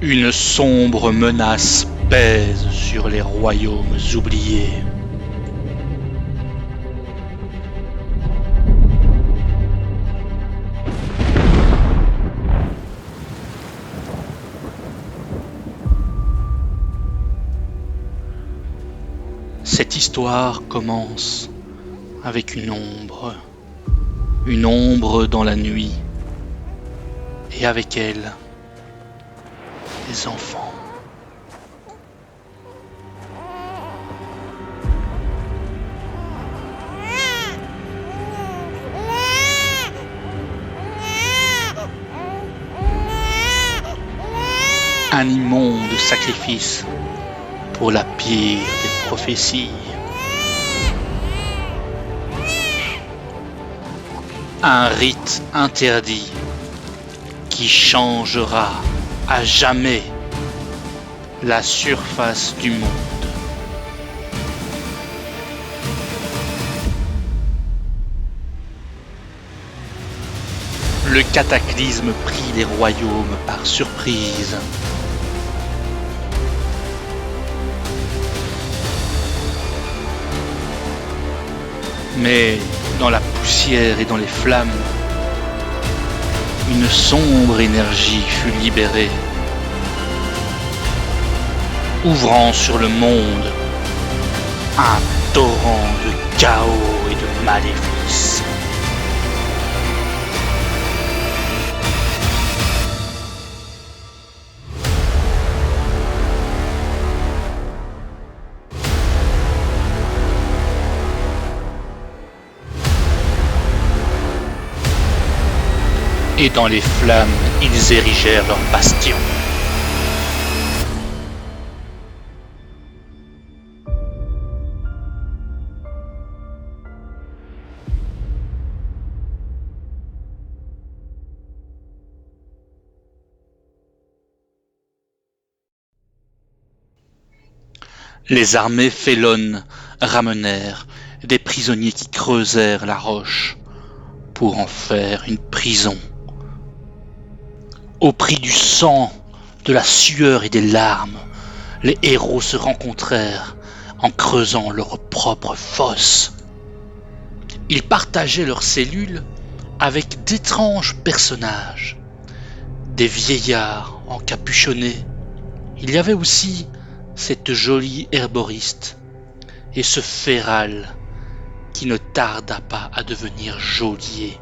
Une sombre menace pèse sur les royaumes oubliés. Cette histoire commence avec une ombre dans la nuit, et avec elle, des enfants. Un immonde sacrifice pour la pire des prophéties. Un rite interdit qui changera à jamais la surface du monde. Le cataclysme prit les royaumes par surprise. Mais dans la poussière et dans les flammes, une sombre énergie fut libérée, ouvrant sur le monde un torrent de chaos et de maléfices. Et dans les flammes, ils érigèrent leur bastion. Les armées félonnes ramenèrent des prisonniers qui creusèrent la roche pour en faire une prison. Au prix du sang, de la sueur et des larmes, les héros se rencontrèrent en creusant leur propre fosse. Ils partageaient leurs cellules avec d'étranges personnages, des vieillards encapuchonnés. Il y avait aussi cette jolie herboriste et ce féral qui ne tarda pas à devenir geôlier.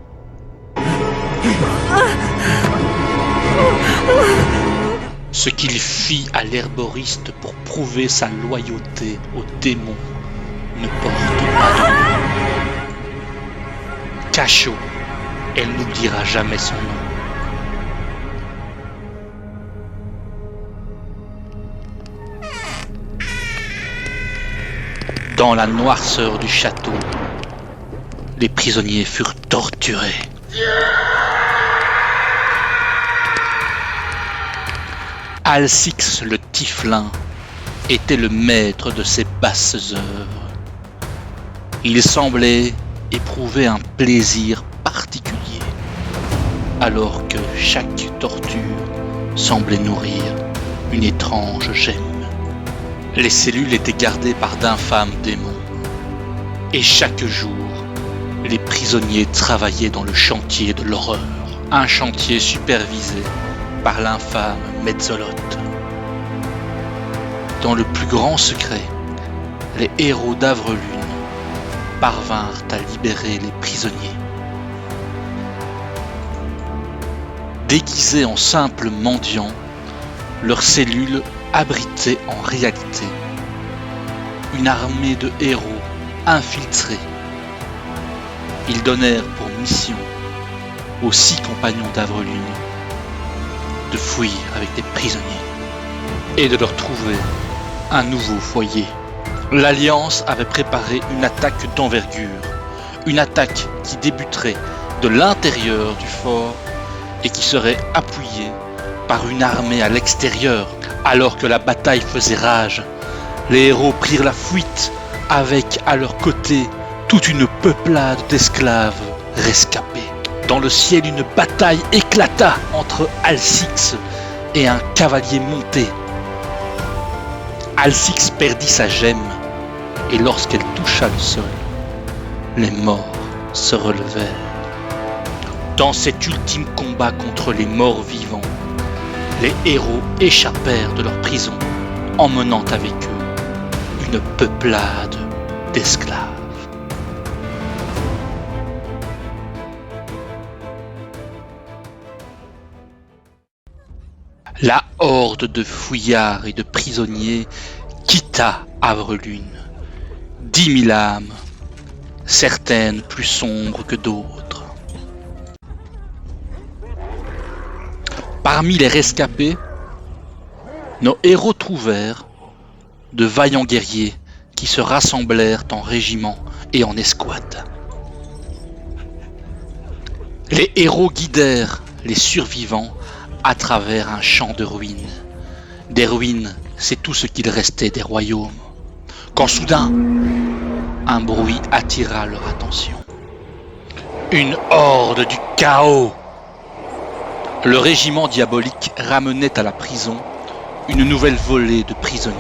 Ce qu'il fit à l'herboriste pour prouver sa loyauté au démon ne porte pas de nom. Cachot, elle n'oubliera jamais son nom. Dans la noirceur du château, les prisonniers furent torturés. Alcix le Tieflin était le maître de ces basses œuvres. Il semblait éprouver un plaisir particulier, alors que chaque torture semblait nourrir une étrange gemme. Les cellules étaient gardées par d'infâmes démons, et chaque jour, les prisonniers travaillaient dans le chantier de l'horreur, un chantier supervisé par l'infâme Metzoloth. Dans le plus grand secret, les héros d'Avrelune parvinrent à libérer les prisonniers. Déguisés en simples mendiants, leurs cellules abritaient en réalité une armée de héros infiltrés. Ils donnèrent pour mission aux 6 compagnons d'Avrelune de fuir avec des prisonniers et de leur trouver un nouveau foyer. L'Alliance avait préparé une attaque d'envergure, une attaque qui débuterait de l'intérieur du fort et qui serait appuyée par une armée à l'extérieur. Alors que la bataille faisait rage, les héros prirent la fuite avec à leur côté toute une peuplade d'esclaves rescapés. Dans le ciel, une bataille éclata entre Alcix et un cavalier monté. Alcix perdit sa gemme, et lorsqu'elle toucha le sol, les morts se relevèrent. Dans cet ultime combat contre les morts vivants, les héros échappèrent de leur prison, emmenant avec eux une peuplade d'esclaves. La horde de fouillards et de prisonniers quitta Avrelune. 10 000 âmes, certaines plus sombres que d'autres. Parmi les rescapés, nos héros trouvèrent de vaillants guerriers qui se rassemblèrent en régiments et en escouades. Les héros guidèrent les survivants à travers un champ de ruines. Des ruines, c'est tout ce qu'il restait des royaumes. Quand soudain, un bruit attira leur attention. Une horde du chaos. Le régiment diabolique ramenait à la prison une nouvelle volée de prisonniers.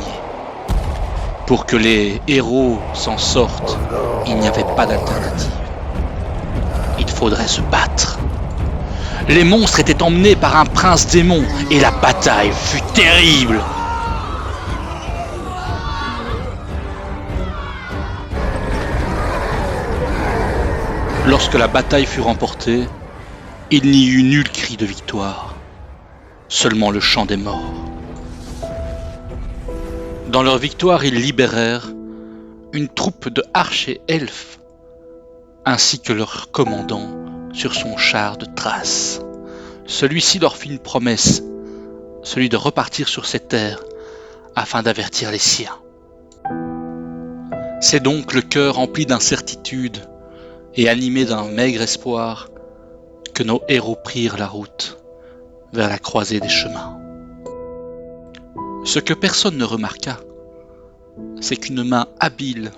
Pour que les héros s'en sortent, il n'y avait pas d'alternative. Il faudrait se battre. Les monstres étaient emmenés par un prince démon et la bataille fut terrible. Lorsque la bataille fut remportée, il n'y eut nul cri de victoire, seulement le chant des morts. Dans leur victoire, ils libérèrent une troupe de archers elfes, ainsi que leur commandant sur son char de Thrace. Celui-ci leur fit une promesse, celui de repartir sur ces terres afin d'avertir les siens. C'est donc le cœur rempli d'incertitude et animé d'un maigre espoir que nos héros prirent la route vers la croisée des chemins. Ce que personne ne remarqua, c'est qu'une main habile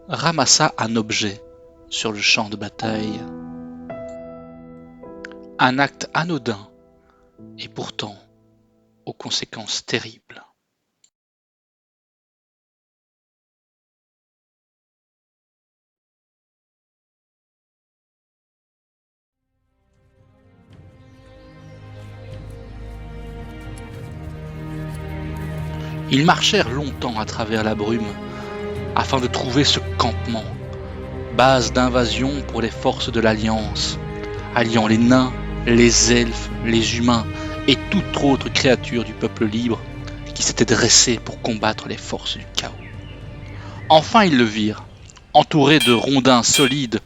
ramassa un objet sur le champ de bataille. Un acte anodin et pourtant aux conséquences terribles. Ils marchèrent longtemps à travers la brume afin de trouver ce campement, base d'invasion pour les forces de l'Alliance, alliant les nains, les elfes, les humains et toute autre créature du peuple libre qui s'était dressée pour combattre les forces du chaos. Enfin ils le virent, entourés de rondins solides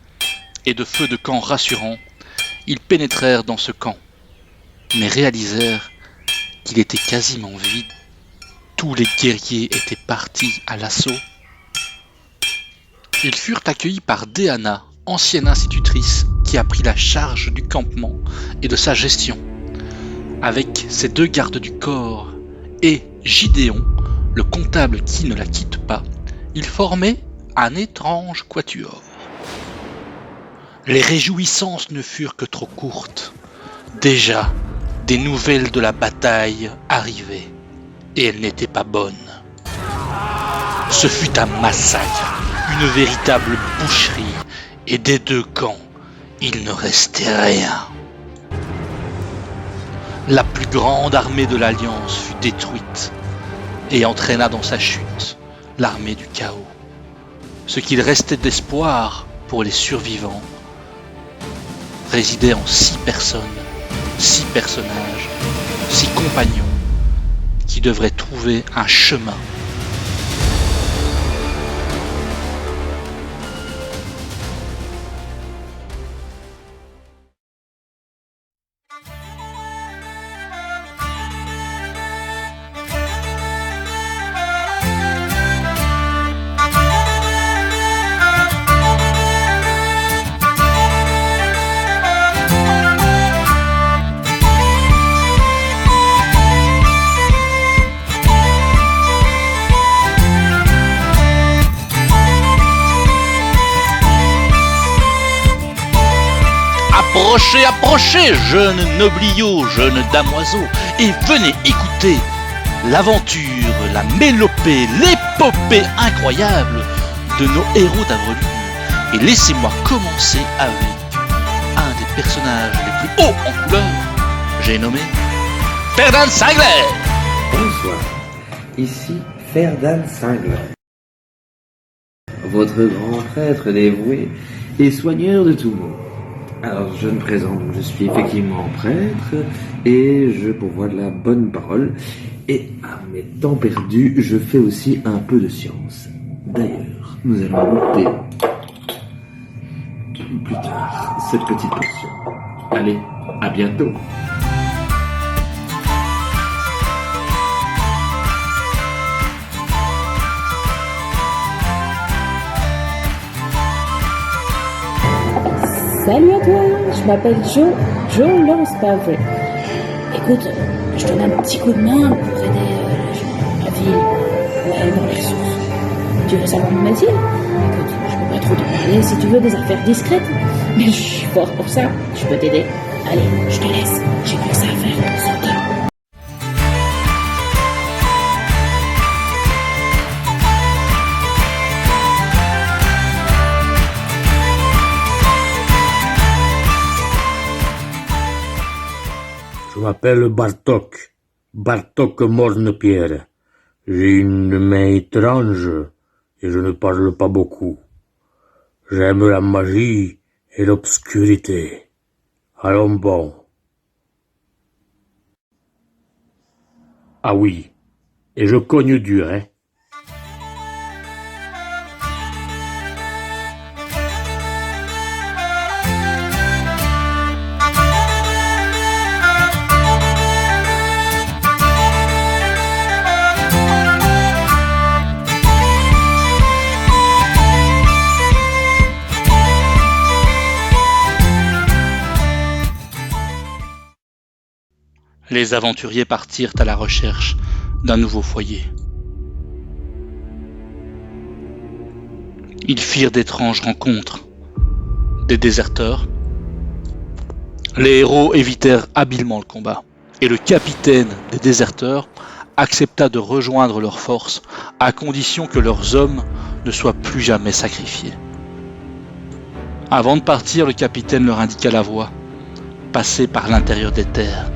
et de feux de camp rassurants, ils pénétrèrent dans ce camp, mais réalisèrent qu'il était quasiment vide. Tous les guerriers étaient partis à l'assaut. Ils furent accueillis par Déanna, ancienne institutrice qui a pris la charge du campement et de sa gestion. Avec ses 2 gardes du corps et Gideon, le comptable qui ne la quitte pas, ils formaient un étrange quatuor. Les réjouissances ne furent que trop courtes. Déjà, des nouvelles de la bataille arrivaient. Et elle n'était pas bonne. Ce fut un massacre, une véritable boucherie, et des 2 camps, il ne restait rien. La plus grande armée de l'Alliance fut détruite, et entraîna dans sa chute l'armée du chaos. Ce qu'il restait d'espoir pour les survivants résidait en 6 personnes, 6 personnages, 6 compagnons, qui devrait trouver un chemin. Approchez, approchez, jeunes nobliaux, jeunes damoiseaux, et venez écouter l'aventure, la mélopée, l'épopée incroyable de nos héros d'Avrelure. Et laissez-moi commencer avec un des personnages les plus hauts en couleur, j'ai nommé Ferdinand Singler. Bonsoir, ici Ferdinand Singler, votre grand prêtre dévoué et soigneur de tout maux. Alors je me présente, je suis effectivement prêtre et je pourvois de la bonne parole. Et à mes temps perdus, je fais aussi un peu de science. D'ailleurs, nous allons goûter plus tard cette petite portion. Allez, à bientôt. Salut à toi, je m'appelle Jo Lance Pavre. Écoute, je donne un petit coup de main pour aider la ville, dans les ressources. Tu veux savoir mon métier? Écoute, je peux pas trop te parler si tu veux des affaires discrètes, mais je suis fort pour ça, je peux t'aider. Allez, je te laisse, j'ai que ça à faire, saute. Je m'appelle Bartok Morne-Pierre. J'ai une main étrange et je ne parle pas beaucoup. J'aime la magie et l'obscurité. Allons bon. Ah oui, et je cogne dur, hein. Les aventuriers partirent à la recherche d'un nouveau foyer. Ils firent d'étranges rencontres, des déserteurs. Les héros évitèrent habilement le combat, et le capitaine des déserteurs accepta de rejoindre leurs forces à condition que leurs hommes ne soient plus jamais sacrifiés. Avant de partir, le capitaine leur indiqua la voie, passer par l'intérieur des terres,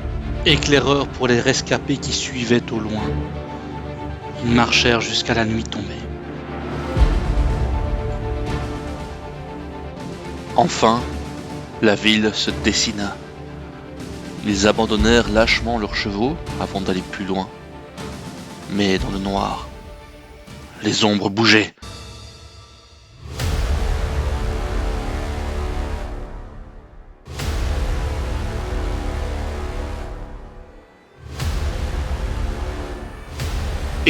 éclaireur pour les rescapés qui suivaient au loin. Ils marchèrent jusqu'à la nuit tombée. Enfin, la ville se dessina. Ils abandonnèrent lâchement leurs chevaux avant d'aller plus loin. Mais dans le noir, les ombres bougeaient.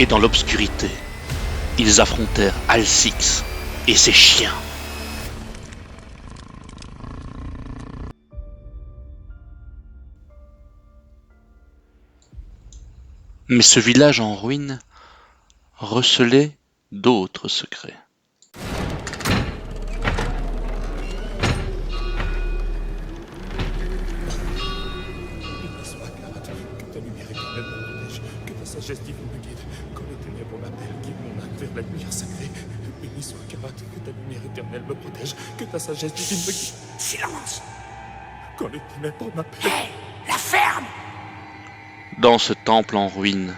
Et dans l'obscurité, ils affrontèrent Alcix et ses chiens. Mais ce village en ruine recelait d'autres secrets. Sagesse divine me guide, quand les ténèbres m'appellent, guide mon âme vers la lumière sacrée. Béni soit Karat, que ta lumière éternelle me protège, que ta sagesse divine me guide. Silence! Quand les ténèbres m'appellent... Hé! La ferme! Dans ce temple en ruine,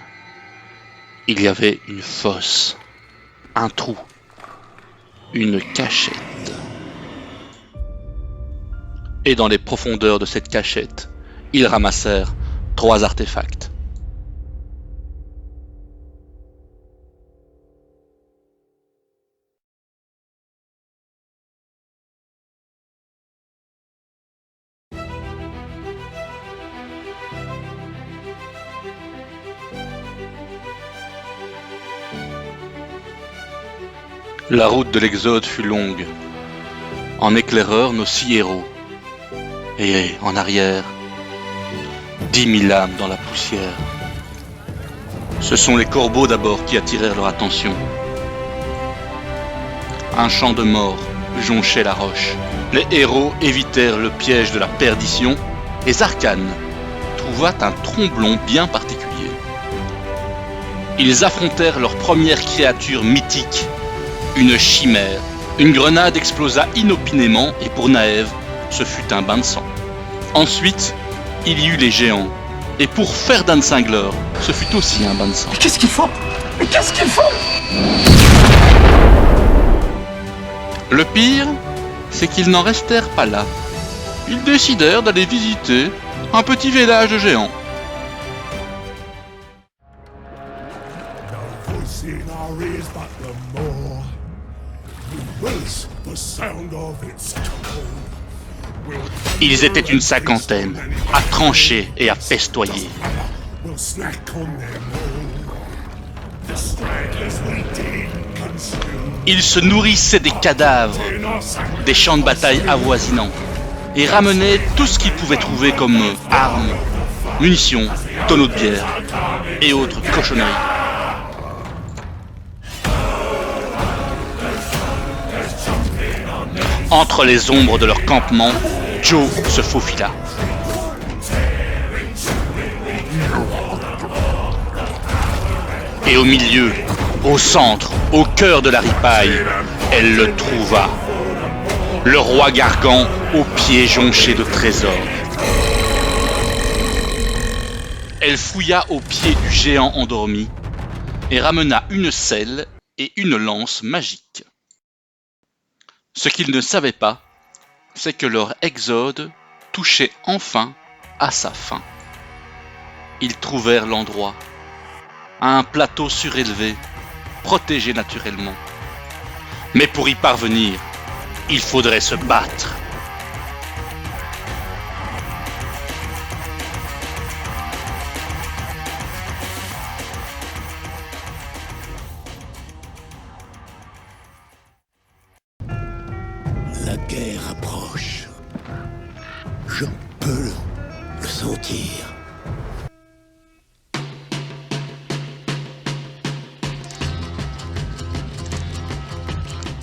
il y avait une fosse, un trou, une cachette. Et dans les profondeurs de cette cachette, ils ramassèrent 3 artefacts. La route de l'Exode fut longue. En éclaireur, nos 6 héros. Et en arrière, 10 000 âmes dans la poussière. Ce sont les corbeaux d'abord qui attirèrent leur attention. Un chant de mort jonchait la roche. Les héros évitèrent le piège de la perdition et Zarkhan trouva un tromblon bien particulier. Ils affrontèrent leur première créature mythique, une chimère. Une grenade explosa inopinément et pour Naev, ce fut un bain de sang. Ensuite, il y eut les géants. Et pour Ferdan Singler, ce fut aussi un bain de sang. Mais qu'est-ce qu'il faut? Mais qu'est-ce qu'il faut? Le pire, c'est qu'ils n'en restèrent pas là. Ils décidèrent d'aller visiter un petit village de géants. Ils étaient une cinquantaine, à trancher et à festoyer. Ils se nourrissaient des cadavres, des champs de bataille avoisinants, et ramenaient tout ce qu'ils pouvaient trouver comme armes, munitions, tonneaux de bière et autres cochonneries. Entre les ombres de leur campement, Joe se faufila. Et au milieu, au centre, au cœur de la ripaille, elle le trouva. Le roi Gargan aux pieds jonchés de trésors. Elle fouilla aux pieds du géant endormi et ramena une selle et une lance magique. Ce qu'ils ne savaient pas, c'est que leur exode touchait enfin à sa fin. Ils trouvèrent l'endroit, un plateau surélevé, protégé naturellement. Mais pour y parvenir, il faudrait se battre. La guerre approche. Je peux le sentir.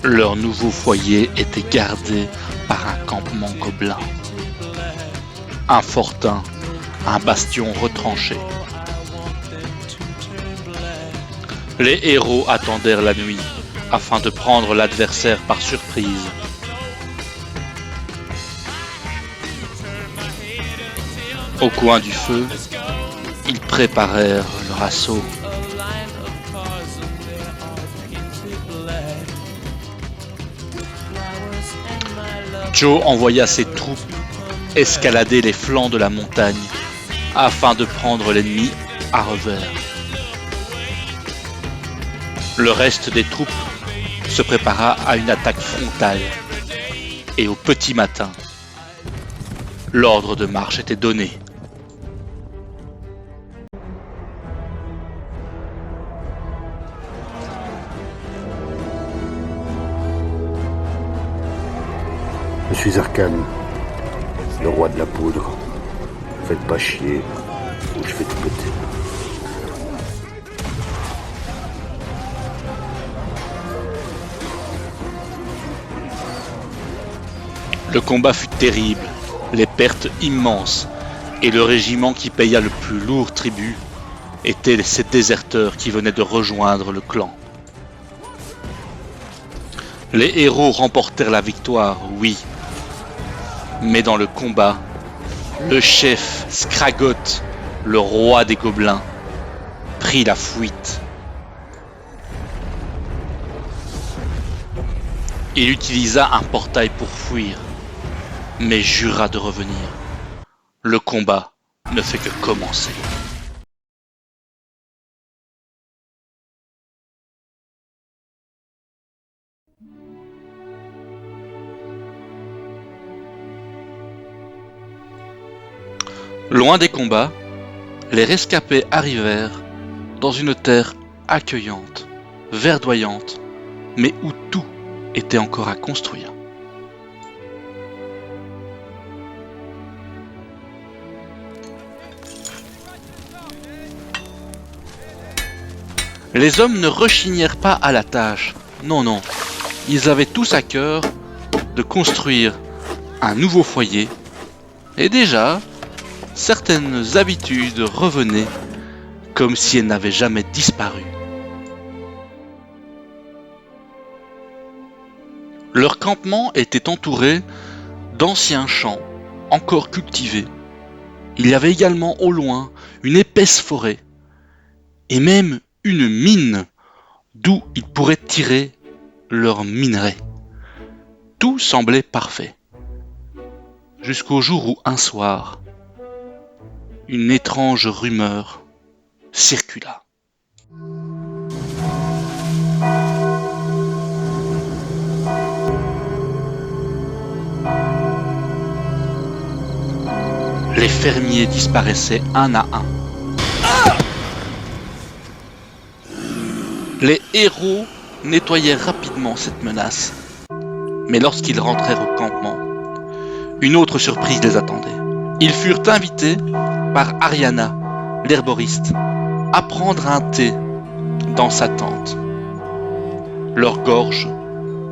Leur nouveau foyer était gardé par un campement gobelin. Un fortin, un bastion retranché. Les héros attendèrent la nuit afin de prendre l'adversaire par surprise. Au coin du feu, ils préparèrent leur assaut. Joe envoya ses troupes escalader les flancs de la montagne afin de prendre l'ennemi à revers. Le reste des troupes se prépara à une attaque frontale et au petit matin, l'ordre de marche était donné. Je suis Zarkhan, le roi de la poudre. Faites pas chier, ou je fais tout péter. Le combat fut terrible, les pertes immenses, et le régiment qui paya le plus lourd tribut étaient ces déserteurs qui venaient de rejoindre le clan. Les héros remportèrent la victoire, oui, mais dans le combat, le chef Skragoth, le roi des gobelins, prit la fuite. Il utilisa un portail pour fuir, mais jura de revenir. Le combat ne fait que commencer. Loin des combats, les rescapés arrivèrent dans une terre accueillante, verdoyante, mais où tout était encore à construire. Les hommes ne rechignèrent pas à la tâche. Non, non, ils avaient tous à cœur de construire un nouveau foyer et déjà, certaines habitudes revenaient comme si elles n'avaient jamais disparu. Leur campement était entouré d'anciens champs encore cultivés. Il y avait également au loin une épaisse forêt et même une mine d'où ils pourraient tirer leurs minerais. Tout semblait parfait. Jusqu'au jour où un soir, une étrange rumeur circula. Les fermiers disparaissaient un à un. Les héros nettoyèrent rapidement cette menace. Mais lorsqu'ils rentrèrent au campement, une autre surprise les attendait. Ils furent invités par Ariana, l'herboriste, à prendre un thé dans sa tente. Leur gorge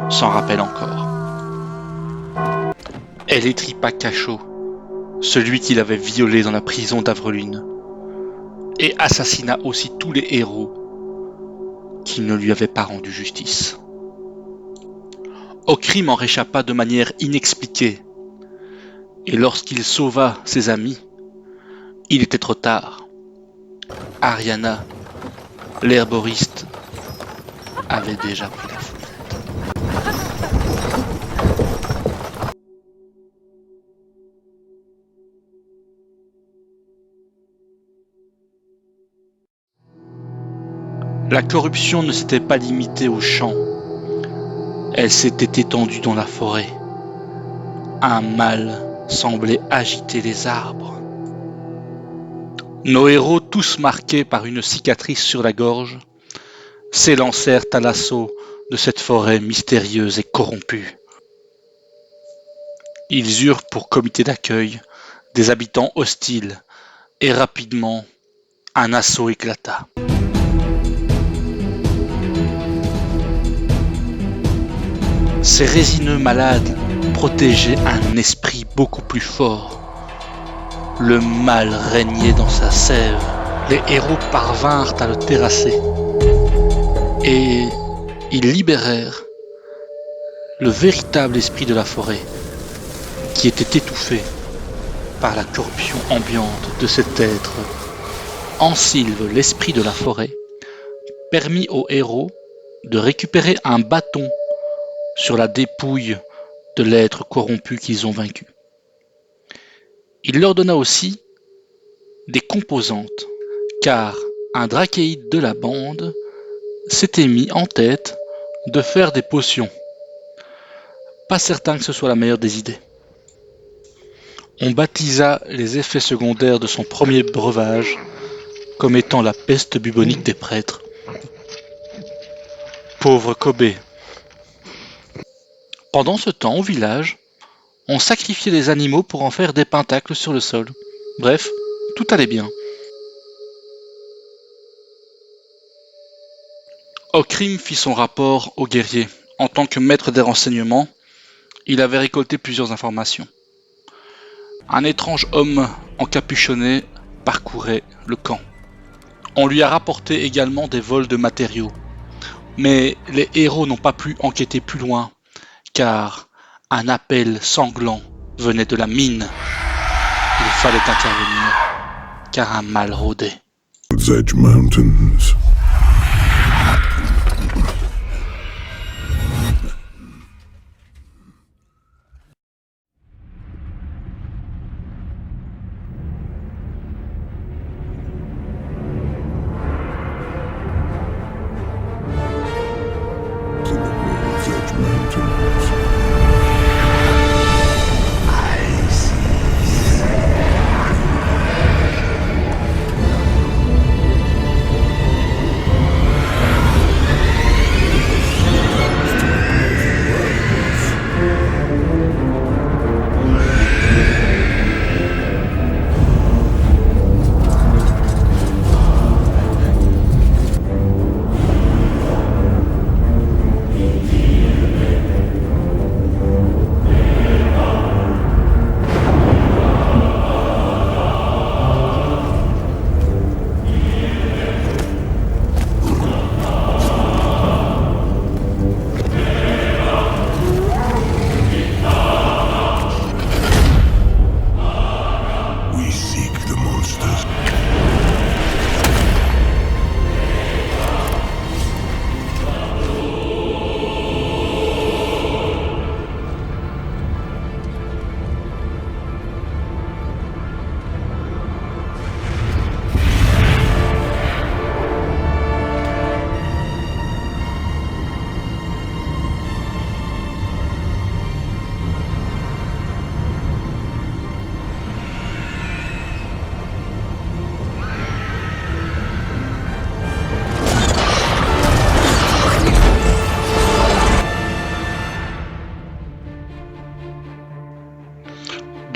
s'en rappelle encore. Elle étripa Cachot, celui qui l'avait violée dans la prison d'Avrelune, et assassina aussi tous les héros qui ne lui avaient pas rendu justice. Okrim en réchappa de manière inexpliquée, et lorsqu'il sauva ses amis, il était trop tard. Ariana, l'herboriste, avait déjà pris la fuite. La corruption ne s'était pas limitée aux champs. Elle s'était étendue dans la forêt. Un mal semblait agiter les arbres. Nos héros, tous marqués par une cicatrice sur la gorge, s'élancèrent à l'assaut de cette forêt mystérieuse et corrompue. Ils eurent pour comité d'accueil des habitants hostiles, et rapidement, un assaut éclata. Ces résineux malades protégeaient un esprit beaucoup plus fort. Le mal régnait dans sa sève. Les héros parvinrent à le terrasser. Et ils libérèrent le véritable esprit de la forêt, qui était étouffé par la corruption ambiante de cet être. Ensilve, l'esprit de la forêt, permit aux héros de récupérer un bâton sur la dépouille de l'être corrompu qu'ils ont vaincu. Il leur donna aussi des composantes, car un drachéide de la bande s'était mis en tête de faire des potions. Pas certain que ce soit la meilleure des idées. On baptisa les effets secondaires de son premier breuvage comme étant la peste bubonique des prêtres. Pauvre Kobe. Pendant ce temps, au village, on sacrifiait les animaux pour en faire des pentacles sur le sol. Bref, tout allait bien. Okrim fit son rapport au guerrier. En tant que maître des renseignements, il avait récolté plusieurs informations. Un étrange homme encapuchonné parcourait le camp. On lui a rapporté également des vols de matériaux. Mais les héros n'ont pas pu enquêter plus loin, car un appel sanglant venait de la mine. Il fallait intervenir, car un mal rôdait. Edge Mountains.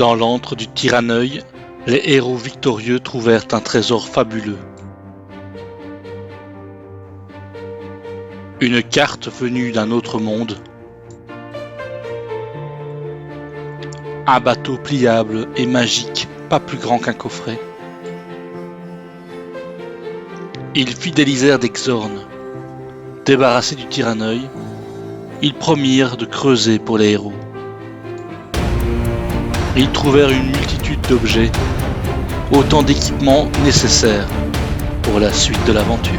Dans l'antre du Tyranneuil, les héros victorieux trouvèrent un trésor fabuleux. Une carte venue d'un autre monde. Un bateau pliable et magique, pas plus grand qu'un coffret. Ils fidélisèrent d'Exorn. Débarrassés du Tyranneuil, ils promirent de creuser pour les héros. Ils trouvèrent une multitude d'objets, autant d'équipements nécessaires pour la suite de l'aventure.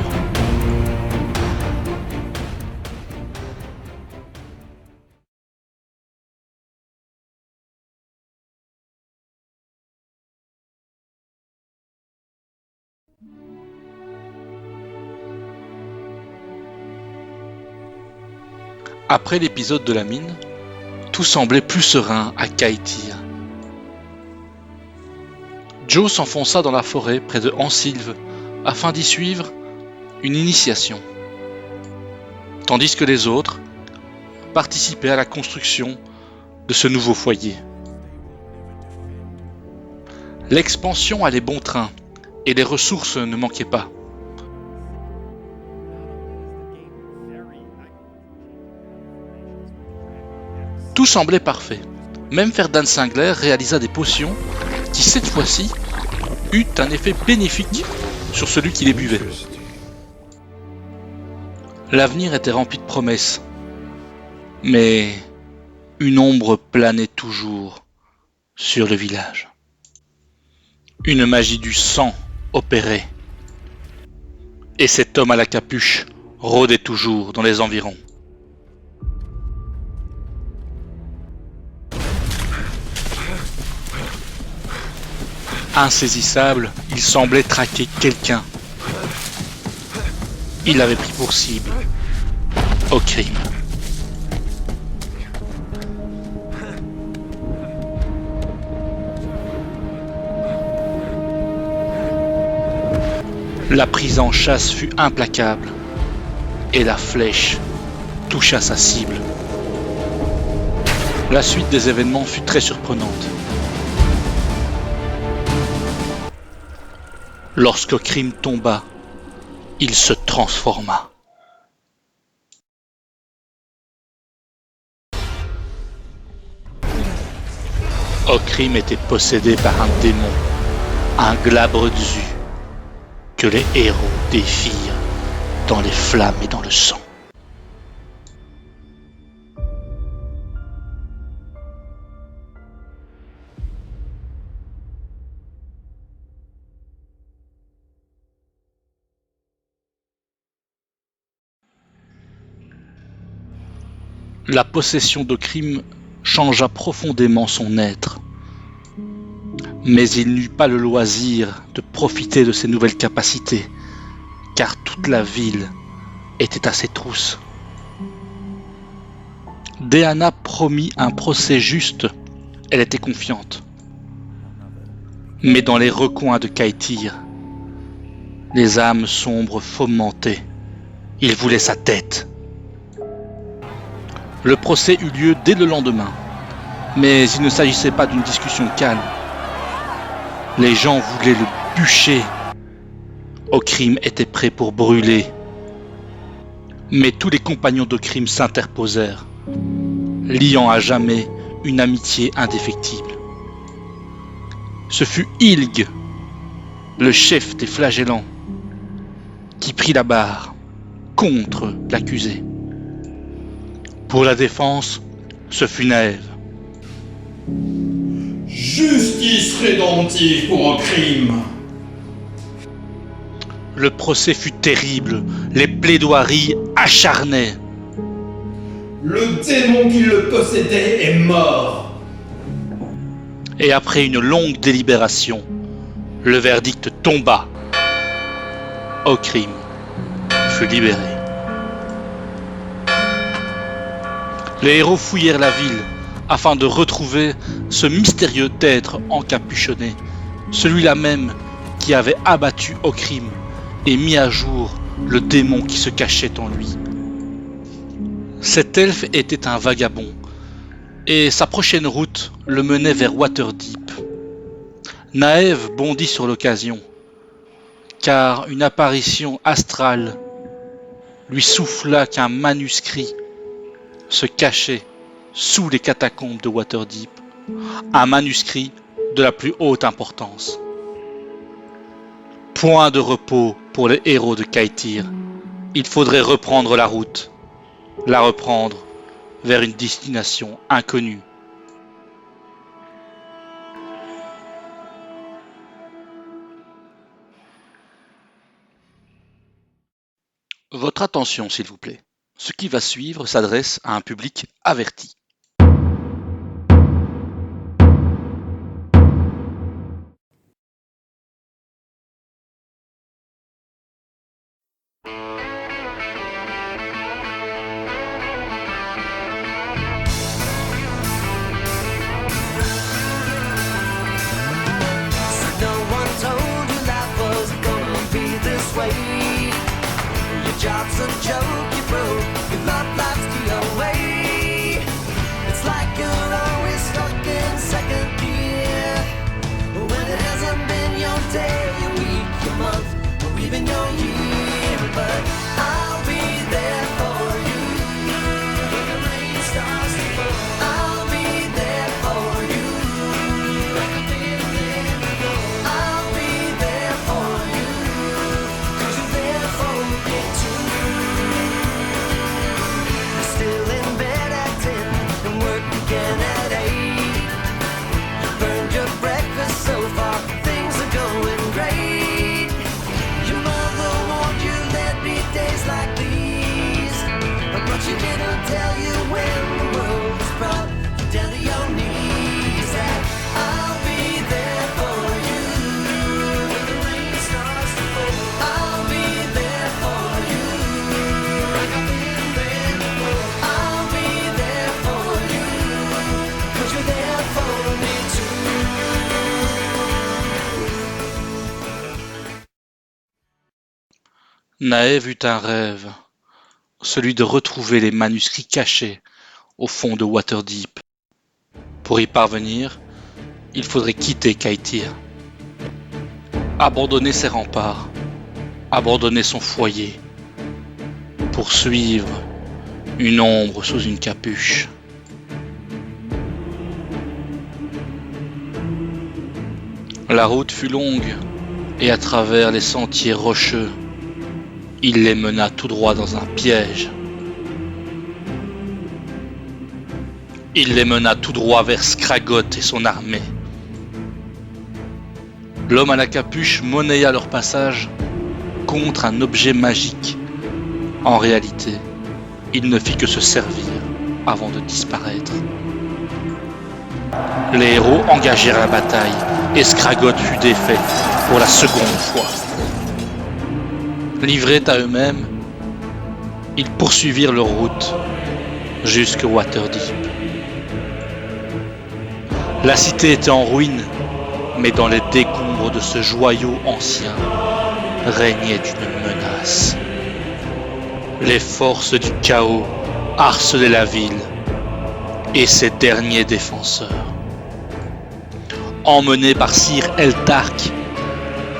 Après l'épisode de la mine, tout semblait plus serein à Kaïtir. Joe s'enfonça dans la forêt près de Ansilve afin d'y suivre une initiation, tandis que les autres participaient à la construction de ce nouveau foyer. L'expansion allait bon train et les ressources ne manquaient pas. Tout semblait parfait. Même Ferdan Singler réalisa des potions qui, cette fois-ci, eut un effet bénéfique sur celui qui les buvait. L'avenir était rempli de promesses, mais une ombre planait toujours sur le village. Une magie du sang opérait, et cet homme à la capuche rôdait toujours dans les environs. Insaisissable, il semblait traquer quelqu'un. Il avait pris pour cible Okrim. La prise en chasse fut implacable et la flèche toucha sa cible. La suite des événements fut très surprenante. Lorsque Okrim tomba, il se transforma. Okrim était possédé par un démon, un glabre Dzu, que les héros défirent dans les flammes et dans le sang. La possession d'Okrim changea profondément son être. Mais il n'eut pas le loisir de profiter de ses nouvelles capacités, car toute la ville était à ses trousses. Deanna promit un procès juste, elle était confiante. Mais dans les recoins de Kaïtir, les âmes sombres fomentaient. Ils voulaient sa tête. Le procès eut lieu dès le lendemain, mais il ne s'agissait pas d'une discussion calme. Les gens voulaient le bûcher. Okrim était prêt pour brûler. Mais tous les compagnons d'Okrim s'interposèrent, liant à jamais une amitié indéfectible. Ce fut Ilg, le chef des flagellants, qui prit la barre contre l'accusé. Pour la défense, ce fut Naëv. Justice rédemptive pour Okrim. Le procès fut terrible, les plaidoiries acharnées. Le démon qui le possédait est mort. Et après une longue délibération, le verdict tomba. Okrim fut libéré. Les héros fouillèrent la ville afin de retrouver ce mystérieux être encapuchonné, celui-là même qui avait abattu Okrim et mis à jour le démon qui se cachait en lui. Cet elfe était un vagabond et sa prochaine route le menait vers Waterdeep. Naëv bondit sur l'occasion, car une apparition astrale lui souffla qu'un manuscrit se cachait sous les catacombes de Waterdeep, un manuscrit de la plus haute importance. Point de repos pour les héros de Kaïtir. Il faudrait reprendre la route, la reprendre vers une destination inconnue. Votre attention, s'il vous plaît. Ce qui va suivre s'adresse à un public averti. No one told you life was gonna be this way. Your job's a joke, you broke. Your love life's the away. It's like you're always stuck in second gear. When it hasn't been your day, your week, your month, or even your year. But I'll be there for you when the rain starts to fall. I'll be there for you like I've been there before. I'll be there for you 'cause you're there for me too. You're still in bed at 10 and work again at 8. You burned your breakfast so far, things are going great. Your mother warned you there'd be days like these, but she didn't tell you when the world was brought you down to your knees. That I'll be there for you when the rain starts to fall. I'll be there for you like I've been there before. I'll be there for you 'cause you're there for me too. Naëv eut un rêve, celui de retrouver les manuscrits cachés au fond de Waterdeep. Pour y parvenir, il faudrait quitter Kaïtir, abandonner ses remparts, abandonner son foyer, pour suivre une ombre sous une capuche. La route fut longue, et à travers les sentiers rocheux, il les mena tout droit dans un piège. Il les mena tout droit vers Skragoth et son armée. L'homme à la capuche monnaya leur passage contre un objet magique. En réalité, il ne fit que se servir avant de disparaître. Les héros engagèrent la bataille et Skragoth fut défait pour la seconde fois. Livrés à eux-mêmes, ils poursuivirent leur route jusqu'à Waterdeep. La cité était en ruine, mais dans les décombres de ce joyau ancien régnait une menace. Les forces du chaos harcelaient la ville et ses derniers défenseurs. Emmenés par Sir Eltark,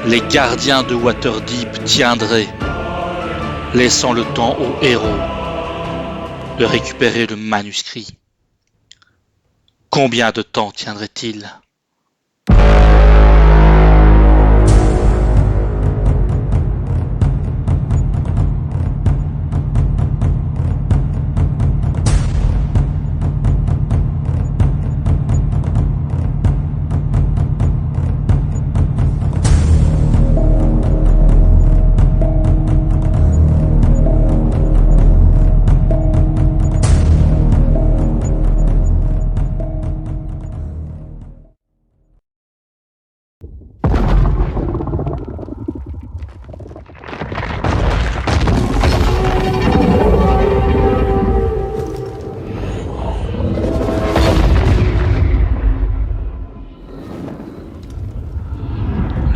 les gardiens de Waterdeep tiendraient, laissant le temps aux héros de récupérer le manuscrit. Combien de temps tiendrait-il ?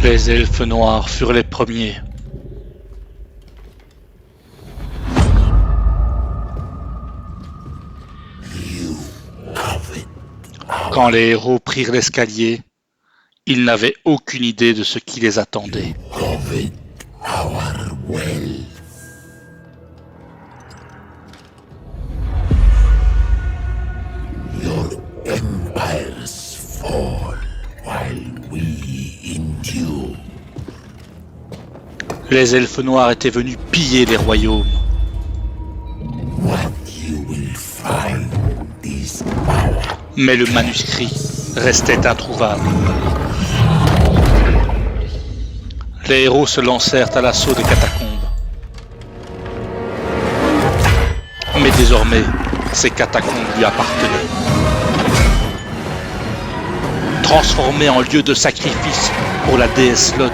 Les elfes noirs furent les premiers. You covet Quand les héros prirent l'escalier, ils n'avaient aucune idée de ce qui les attendait. Covet our wealth. Your empires fall while we endure. Les elfes noirs étaient venus piller les royaumes. What you will find is power. Mais le manuscrit restait introuvable. Les héros se lancèrent à l'assaut des catacombes. Mais désormais, ces catacombes lui appartenaient. Transformés en lieu de sacrifice pour la déesse Lot,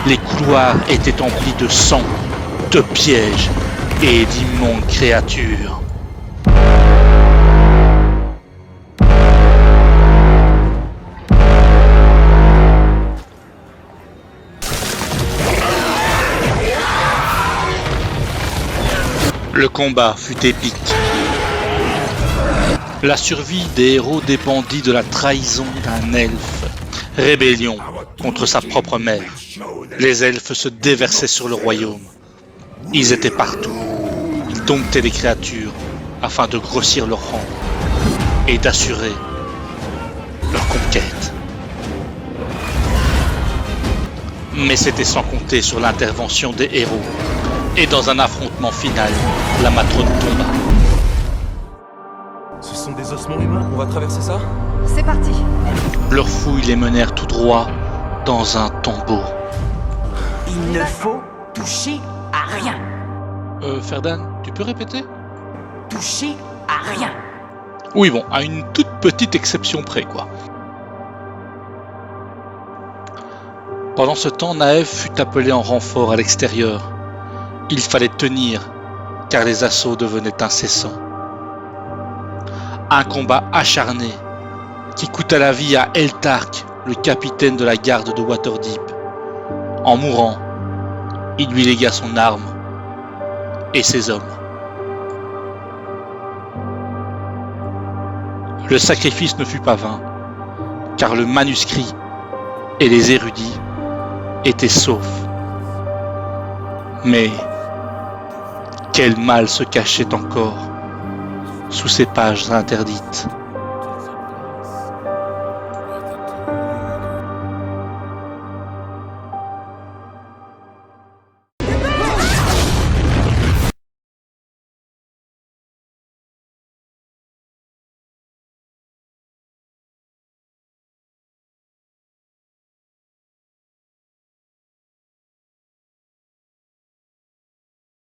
les couloirs étaient emplis de sang, de pièges et d'immondes créatures. Le combat fut épique. La survie des héros dépendit de la trahison d'un elfe. Rébellion contre sa propre mère. Les elfes se déversaient sur le royaume. Ils étaient partout. Ils domptaient les créatures afin de grossir leur rang et d'assurer leur conquête. Mais c'était sans compter sur l'intervention des héros. Et dans un affrontement final, la matrone tomba. Ce sont des ossements humains, on va traverser ça? C'est parti. Leurs fouilles les menèrent tout droit dans un tombeau. Il ne faut toucher à rien. Ferdan, tu peux répéter? Toucher à rien. Oui bon, à une toute petite exception près quoi. Pendant ce temps, Naëv fut appelé en renfort à l'extérieur. Il fallait tenir, car les assauts devenaient incessants. Un combat acharné qui coûta la vie à Eltark, le capitaine de la garde de Waterdeep. En mourant, il lui légua son arme et ses hommes. Le sacrifice ne fut pas vain, car le manuscrit et les érudits étaient saufs. Mais quel mal se cachait encore sous ces pages interdites.